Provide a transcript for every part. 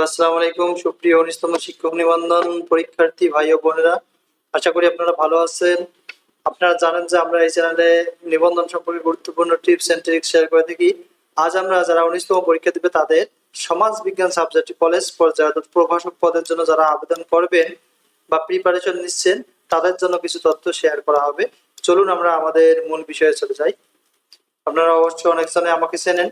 আসসালামু আলাইকুম সুপ্রিয় ১৯তম শিক্ষক নিবন্ধন পরীক্ষার্থী ভাই ও বোনেরা, আশা করি আপনারা ভালো আছেন। আপনারা জানেন যে আমরা এই চ্যানেলে নিবন্ধন সম্পর্কে গুরুত্বপূর্ণ টিপস এন্ড ট্রিক্স শেয়ার করে থাকি। আজ আমরা যারা ১৯তম পরীক্ষা দেবে তাদের সমাজ বিজ্ঞান সাবজেক্ট কলেজ পর্যায়ে অর্থাৎ প্রভাষক পদের জন্য যারা আবেদন করবেন বা প্রিপারেশন নিচ্ছেন তাদের জন্য কিছু তথ্য শেয়ার করা হবে। চলুন আমরা আমাদের মূল বিষয়ে চলে যাই। আপনারা অবশ্যই অনেকজনে আমাকে চেনেন।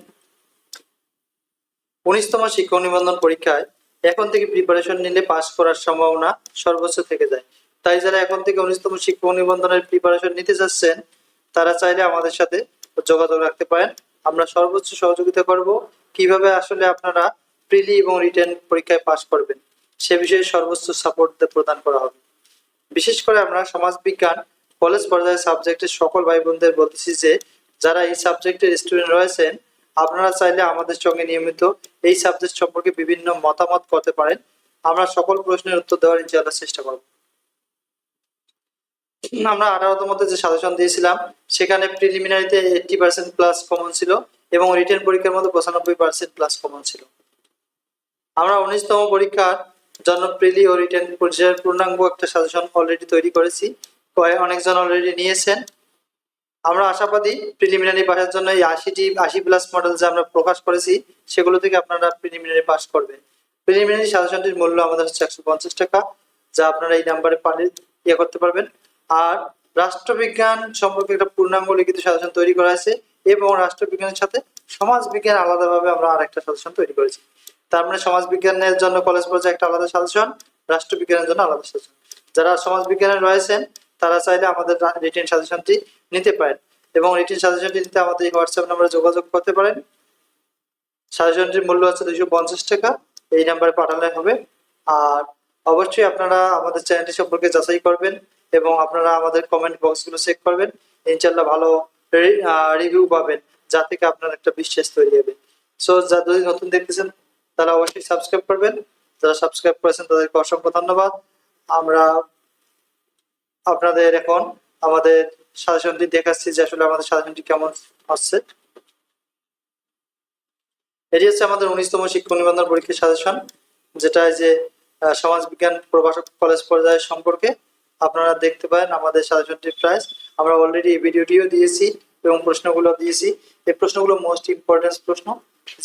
১৯তম শিক্ষক নিবন্ধন পরীক্ষায় এখন থেকে প্রিপারেশন নিলে পাস করার সম্ভাবনা সর্বোচ্চ থেকে যায়। তাই যারা এখন থেকে ১৯তম শিক্ষক নিবন্ধনের প্রিপারেশন নিতে যাচ্ছেন তারা চাইলে আমাদের সাথে যোগাযোগ রাখতে পারেন। আমরা সর্বোচ্চ সহযোগিতা করব কিভাবে আসলে আপনারা প্রিলি এবং রিটেন পরীক্ষায় পাস করবেন সে বিষয়ে সর্বোচ্চ সাপোর্ট প্রদান করা হবে। বিশেষ করে আমরা সমাজ বিজ্ঞান কলেজ পর্যায়ের সাবজেক্টের সকল ভাই বোনদের বলতেছি যে যারা এই সাবজেক্টের স্টুডেন্ট রয়েছেন আপনারা চাইলে আমাদের সঙ্গে নিয়মিত এই সাবজেক্ট সম্পর্কে বিভিন্ন মতামত করতে পারেন। আমরা সকল প্রশ্নের উত্তর দেওয়ার ইনশাআল্লাহ চেষ্টা করব। আমরা 18তম মধ্যে যে সাজেশন দিয়েছিলাম সেখানে প্রিলিমিনারিতে 80% প্লাস কমন ছিল এবং রিটেন পরীক্ষার মধ্যে 95% প্লাস কমন ছিল। আমরা 19তম পরীক্ষার জন্য প্রিলি ও রিটেন পর্যায়ের পূর্ণাঙ্গ একটা সাজেশন অলরেডি তৈরি করেছি, অনেকজন অলরেডি নিয়েছেন। আমরা আশাবাদী প্রিলিমিনারি পাসের জন্য এই 80+ মডেল যে আমরা প্রকাশ করেছি সেগুলো থেকে আপনারা প্রিলিমিনারি পাস করবেন। প্রিলিমিনারি সাজেশনটির মূল্য আমাদের হচ্ছে 150 টাকা, যা আপনারা এই নাম্বারে পালে করতে পারবেন। আর রাষ্ট্রবিজ্ঞান সম্পর্কে একটা পূর্ণাঙ্গ লিখিত সাজেশন তৈরি করা হয়েছে এবং রাষ্ট্রবিজ্ঞানের সাথে সমাজ বিজ্ঞান আলাদাভাবে আমরা আরেকটা সাজেশন তৈরি করেছি। তার মানে সমাজ বিজ্ঞানের জন্য কলেজ পর্যায়ে একটা আলাদা সাজেশন, রাষ্ট্রবিজ্ঞানের জন্য আলাদা সাজেশন। যারা সমাজ বিজ্ঞানে রয়েছেন তারা চাইলে আমাদের রিটেন সাজেশনটি নিতে পারেন এবং রিটেন সাজেশনটি নিতে আমাদের এই হোয়াটসঅ্যাপ নম্বরে যোগাযোগ করতে পারেন। সাজেশনটির মূল্য হচ্ছে 250 টাকা, এই নাম্বারে পাঠালে হবে। আর অবশ্যই আপনারা আমাদের চ্যানেলটি সম্পর্কে যাচাই করবেন এবং আপনারা আমাদের কমেন্ট বক্সগুলো চেক করবেন। ইনশাআল্লাহ ভালো রিভিউ পাবেন, যা থেকে আপনার একটা বিশ্বাস তৈরি হবে। সো যারা যদি নতুন দেখতেছেন তারা অবশ্যই সাবস্ক্রাইব করবেন। যারা সাবস্ক্রাইব করেছেন তাদেরকে অসংখ্য ধন্যবাদ। আমরা আপনাদের এখন আমাদের সাজেশনটি দেখাচ্ছি যে আসলে আমাদের সাজেশনটি কেমন হচ্ছে। এটি হচ্ছে আমাদের 19তম শিক্ষক নিবন্ধন পরীক্ষার সাজেশন, যেটা যে সমাজ বিজ্ঞান প্রভাষক কলেজ পর্যায়ের সম্পর্কে। আপনারা দেখতে পারেন আমাদের সাজেশনটির প্রাইস। আমরা অলরেডি এই ভিডিওটিও দিয়েছি এবং প্রশ্নগুলো দিয়েছি। এই প্রশ্নগুলো মোস্ট ইম্পর্টেন্ট প্রশ্ন,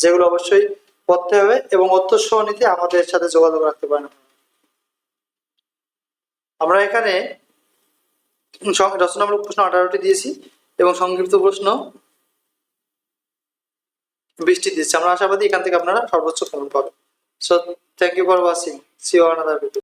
যেগুলো অবশ্যই পড়তে হবে এবং উত্তর সহ নিতে আমাদের সাথে যোগাযোগ রাখতে পারেন। আমরা এখানে রচনামূলক প্রশ্ন 18টি দিয়েছি এবং সংক্ষিপ্ত প্রশ্ন 20টি দিয়েছি। আমরা আশাবাদী এখান থেকে আপনারা সর্বোচ্চ কমন পাবেন। So thank you for watching. See you on another video.